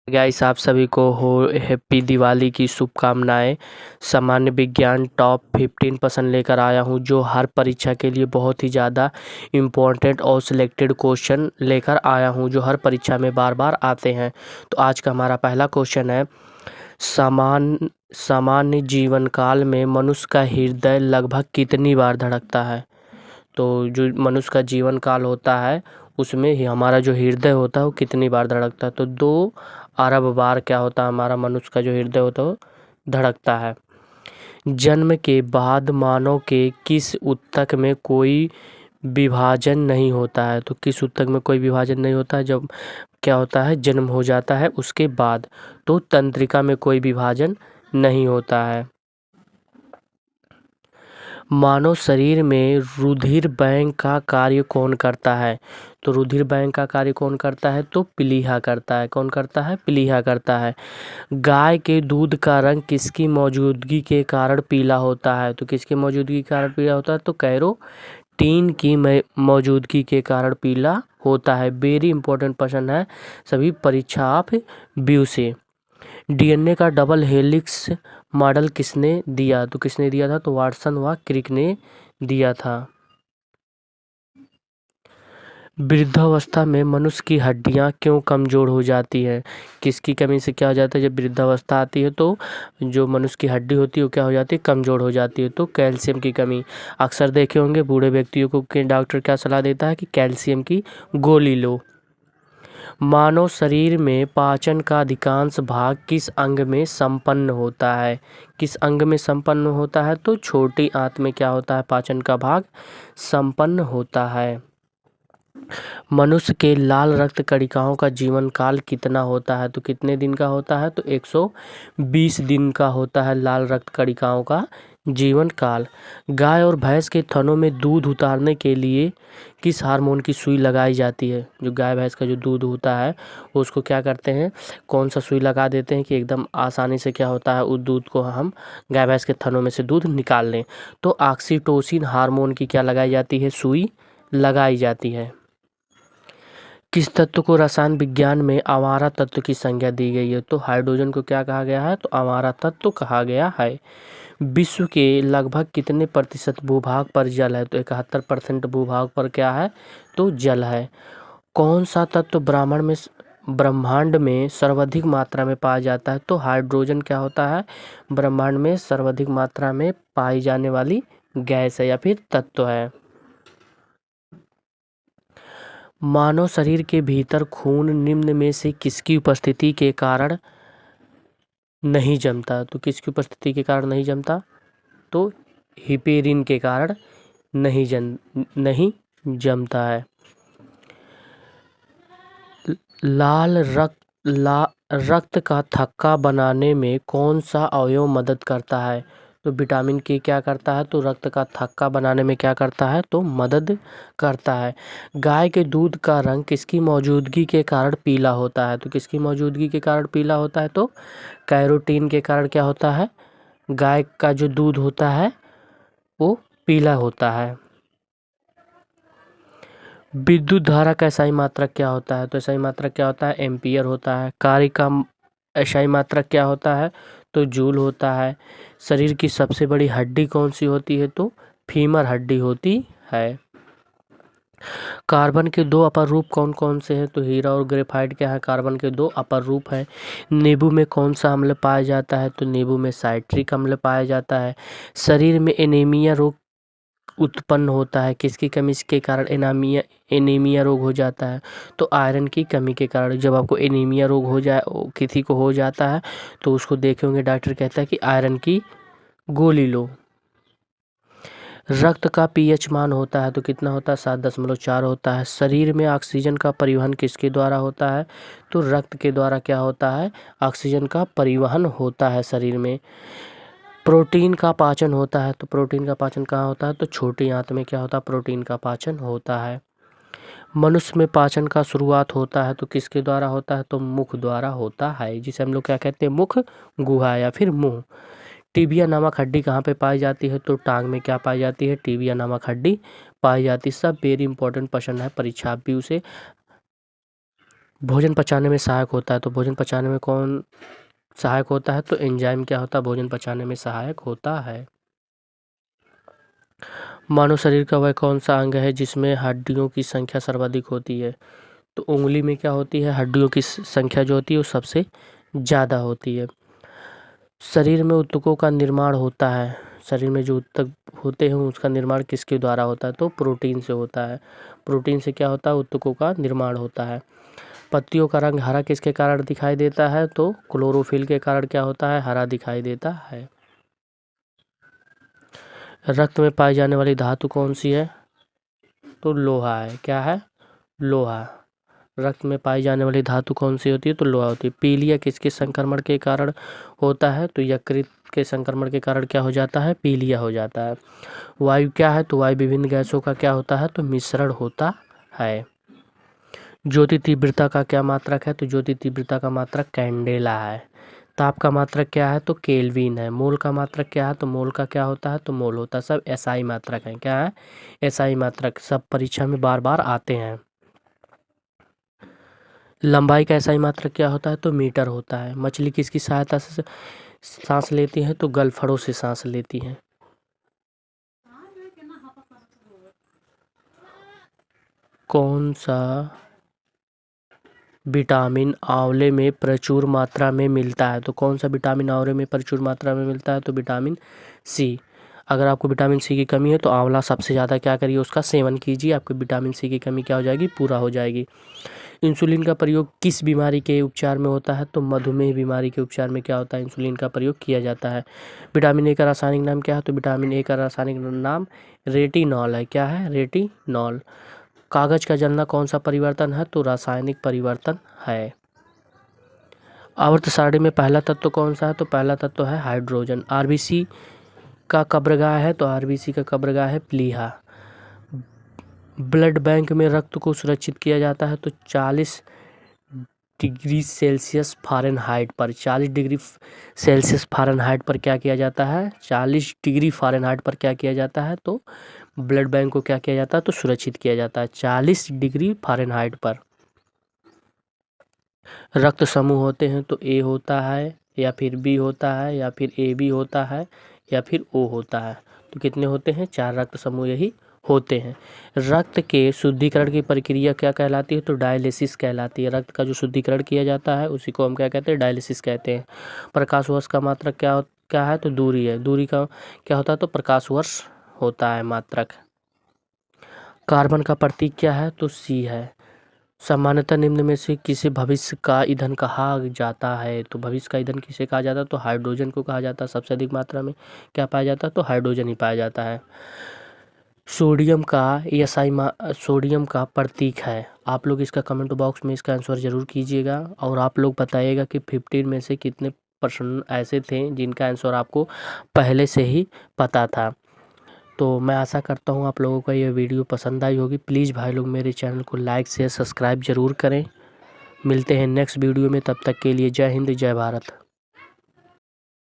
Guys, आप सभी को हो हैप्पी दिवाली की शुभकामनाएं। सामान्य विज्ञान टॉप 15% लेकर आया हूं, जो हर परीक्षा के लिए बहुत ही ज़्यादा इम्पोर्टेंट और सिलेक्टेड क्वेश्चन लेकर आया हूं, जो हर परीक्षा में बार बार आते हैं। तो आज का हमारा पहला क्वेश्चन है, सामान्य जीवन काल में मनुष्य का हृदय लगभग कितनी बार धड़कता है। तो जो मनुष्य का जीवन काल होता है उसमें ही हमारा जो हृदय होता है वो कितनी बार धड़कता है। तो 2 अरब बार क्या होता है, हमारा मनुष्य का जो हृदय होता है वो धड़कता है। जन्म के बाद मानव के किस ऊतक में कोई विभाजन नहीं होता है। तो किस ऊतक में कोई विभाजन नहीं होता है, जब क्या होता है जन्म हो जाता है उसके बाद। तो तंत्रिका में कोई विभाजन नहीं होता है। मानव शरीर में रुधिर बैंक का कार्य कौन करता है। तो रुधिर बैंक का कार्य कौन करता है, तो प्लीहा करता है। कौन करता है, प्लीहा करता है। गाय के दूध का रंग किसकी मौजूदगी के कारण पीला होता है। तो किसकी मौजूदगी के कारण पीला होता है, तो कैरोटीन की मौजूदगी के कारण पीला होता है। वेरी इंपॉर्टेंट प्रश्न है, सभी परीक्षा आप व्यू से। डीएनए का डबल हेलिक्स मॉडल किसने दिया। तो किसने दिया था, तो वाटसन व क्रिक ने दिया था। वृद्धावस्था में मनुष्य की हड्डियां क्यों कमजोर हो जाती हैं। किसकी कमी से क्या हो जाता है, जब वृद्धावस्था आती है तो जो मनुष्य की हड्डी होती है वो क्या हो जाती है, कमजोर हो जाती है। तो कैल्शियम की कमी। अक्सर देखे होंगे बूढ़े व्यक्तियों को के डॉक्टर क्या सलाह देता है कि कैल्शियम की गोली लो। मानव शरीर में पाचन का अधिकांश भाग किस अंग में संपन्न होता है। किस अंग में संपन्न होता है, तो छोटी आंत में क्या होता है, पाचन का भाग संपन्न होता है। मनुष्य के लाल रक्त कणिकाओं का जीवन काल कितना होता है। तो कितने दिन का होता है, तो 120 दिन का होता है लाल रक्त कणिकाओं का जीवन काल। गाय और भैंस के थनों में दूध उतारने के लिए किस हार्मोन की सुई लगाई जाती है। जो गाय भैंस का जो दूध होता है उसको क्या करते हैं, कौन सा सुई लगा देते हैं कि एकदम आसानी से क्या होता है उस दूध को हम गाय भैंस के थनों में से दूध निकाल लें। तो ऑक्सीटोसिन हार्मोन की क्या लगाई जाती है, सुई लगाई जाती है। किस तत्व को रसायन विज्ञान में अवारा तत्व की संज्ञा दी गई है। तो हाइड्रोजन को क्या कहा गया है, तो अवारा तत्व कहा गया है। विश्व के लगभग कितने प्रतिशत भूभाग पर जल है। तो 71% भूभाग पर क्या है, तो जल है। कौन सा तत्व ब्रह्मांड में सर्वाधिक मात्रा में पाया जाता है। तो हाइड्रोजन क्या होता है, ब्रह्मांड में सर्वाधिक मात्रा में पाई जाने वाली गैस है या फिर तत्व है। मानव शरीर के भीतर खून निम्न में से किसकी उपस्थिति के कारण नहीं जमता। तो किसकी उपस्थिति के कारण नहीं जमता, तो हिपेरिन के कारण नहीं जमता है। लाल रक्त का थक्का बनाने में कौन सा अवयव मदद करता है। तो विटामिन के क्या करता है, तो रक्त का थक्का बनाने में क्या करता है, तो मदद करता है। गाय के दूध का रंग किसकी मौजूदगी के कारण पीला होता है। तो किसकी मौजूदगी के कारण पीला होता है, तो कैरोटीन के कारण क्या होता है, गाय का जो दूध होता है वो पीला होता है। विद्युत धारा का एसआई मात्रक क्या होता है। तो एसआई मात्रक क्या होता है, एम्पियर होता है। कार्य का एसआई मात्रक क्या होता है, तो जूल होता है। शरीर की सबसे बड़ी हड्डी कौन सी होती है, तो फीमर हड्डी होती है। कार्बन के 2 अपर रूप कौन कौन से हैं। तो हीरा और ग्रेफाइट क्या है, कार्बन के 2 अपर रूप हैं। नींबू में कौन सा अम्ल पाया जाता है, तो नींबू में साइट्रिक अम्ल पाया जाता है। शरीर में एनीमिया रोग उत्पन्न होता है, किसकी कमी के कारण एनीमिया रोग हो जाता है, तो आयरन की कमी के कारण। जब आपको एनीमिया रोग हो जाए, किसी को हो जाता है तो उसको देखे होंगे डॉक्टर कहता है कि आयरन की गोली लो। रक्त का पीएच मान होता है, तो कितना होता है, 7.4 होता है। शरीर में ऑक्सीजन का परिवहन किसके द्वारा होता है, तो रक्त के द्वारा क्या होता है, ऑक्सीजन का परिवहन होता है शरीर में। प्रोटीन का पाचन होता है, तो प्रोटीन का पाचन कहाँ होता है, तो छोटी आंत में क्या होता है, प्रोटीन का पाचन होता है। मनुष्य में पाचन का शुरुआत होता है तो किसके द्वारा होता है, तो मुख द्वारा होता है, जिसे हम लोग क्या कहते हैं, मुख गुहा या फिर मुंह। टिबिया नामक हड्डी कहाँ पे पाई जाती है, तो टांग में क्या पाई जाती है, टिबिया नामक हड्डी पाई जाती है। सब वेरी इंपॉर्टेंट प्रश्न है परीक्षा व्यू से। भोजन पचाने में सहायक होता है, तो भोजन पचाने में कौन सहायक होता है? तो एंजाइम क्या होता है? भोजन पचाने में सहायक होता है। मानव शरीर का वह कौन सा अंग है जिसमें हड्डियों की संख्या सर्वाधिक होती है? तो उंगली में क्या होती है? हड्डियों की संख्या जो होती है वो सबसे ज़्यादा होती है। शरीर में ऊतकों का निर्माण होता है, शरीर में जो ऊतक होते हैं उसका निर्माण किसके द्वारा होता है? तो प्रोटीन से होता है। प्रोटीन से क्या होता है? ऊतकों का निर्माण होता है। पत्तियों का रंग हरा किसके कारण दिखाई देता है? तो क्लोरोफिल के कारण क्या होता है? हरा दिखाई देता है। रक्त में पाई जाने वाली धातु कौन सी है? तो लोहा है। क्या है? लोहा। रक्त में पाई जाने वाली धातु कौन सी होती है? तो लोहा होती है। पीलिया किसके संक्रमण के कारण होता है? तो यकृत के संक्रमण के कारण क्या हो जाता है? पीलिया हो जाता है। वायु क्या है? तो वायु विभिन्न गैसों का क्या होता है? तो मिश्रण होता है। ज्योति तीव्रता का क्या मात्रक है? तो ज्योति तीव्रता का मात्रक कैंडेला है। ताप का मात्रक क्या है? तो केल्विन है। मोल का मात्रक क्या है? तो मोल का क्या होता है? तो मोल होता है। सब एसआई मात्रक है। क्या है? एसआई मात्रक। सब परीक्षा में बार बार आते हैं। लंबाई का एसआई मात्रक क्या होता है? तो मीटर होता है। मछली किसकी सहायता से सांस लेती है? तो गलफड़ों से सांस लेती है। कौन सा विटामिन आंवले में प्रचुर मात्रा में मिलता है? तो कौन सा विटामिन आंवले में प्रचुर मात्रा में मिलता है? तो विटामिन सी। अगर आपको विटामिन सी की कमी है तो आंवला सबसे ज़्यादा क्या करिए? उसका सेवन कीजिए, आपको विटामिन सी की कमी क्या हो जाएगी? पूरा हो जाएगी। इंसुलिन का प्रयोग किस बीमारी के उपचार में होता है? तो मधुमेह बीमारी के उपचार में क्या होता है? इंसुलिन का प्रयोग किया जाता है। विटामिन ए का रासायनिक नाम क्या है? तो विटामिन ए का रासायनिक नाम रेटिनॉल है। क्या है? रेटिनॉल। कागज का जलना कौन सा परिवर्तन है? तो रासायनिक परिवर्तन है। आवर्त सारणी में पहला तत्व कौन सा है? तो पहला तत्व है हाइड्रोजन। आरबीसी का कब्रगाह है? तो आरबीसी का कब्रगाह है प्लीहा। ब्लड बैंक में रक्त को सुरक्षित किया जाता है तो 40 डिग्री सेल्सियस फ़ारेनहाइट पर। 40 डिग्री सेल्सियस फ़ारेनहाइट पर क्या किया जाता है? 40 डिग्री फ़ारेनहाइट पर क्या किया जाता है? तो ब्लड बैंक को क्या किया जाता है? तो सुरक्षित किया जाता है 40 डिग्री फ़ारेनहाइट पर। रक्त समूह होते हैं तो ए होता है या फिर बी होता है या फिर ए बी होता है या फिर ओ होता है। तो कितने होते हैं? 4 रक्त समूह यही होते हैं। रक्त के शुद्धिकरण की प्रक्रिया क्या कहलाती है? तो डायलिसिस कहलाती है। रक्त का जो शुद्धिकरण किया जाता है उसी को हम क्या कहते हैं? डायलिसिस कहते हैं। प्रकाश वर्ष का मात्रक क्या है? तो दूरी है। दूरी का क्या होता है? तो प्रकाश वर्ष होता है मात्रक। कार्बन का प्रतीक क्या है? तो सी है। सामान्यतः निम्न में से किसे भविष्य का ईंधन कहा जाता है? तो भविष्य का ईंधन किसे कहा जाता है? तो हाइड्रोजन को कहा जाता है। सबसे अधिक मात्रा में क्या पाया जाता है? तो हाइड्रोजन ही पाया जाता है। सोडियम का प्रतीक है। आप लोग इसका कमेंट बॉक्स में इसका आंसर ज़रूर कीजिएगा और आप लोग बताइएगा कि 15 में से कितने पर्सन ऐसे थे जिनका आंसर आपको पहले से ही पता था। तो मैं आशा करता हूँ आप लोगों को ये वीडियो पसंद आई होगी। प्लीज़ भाई लोग मेरे चैनल को लाइक शेयर सब्सक्राइब ज़रूर करें। मिलते हैं नेक्स्ट वीडियो में, तब तक के लिए जय हिंद जय भारत।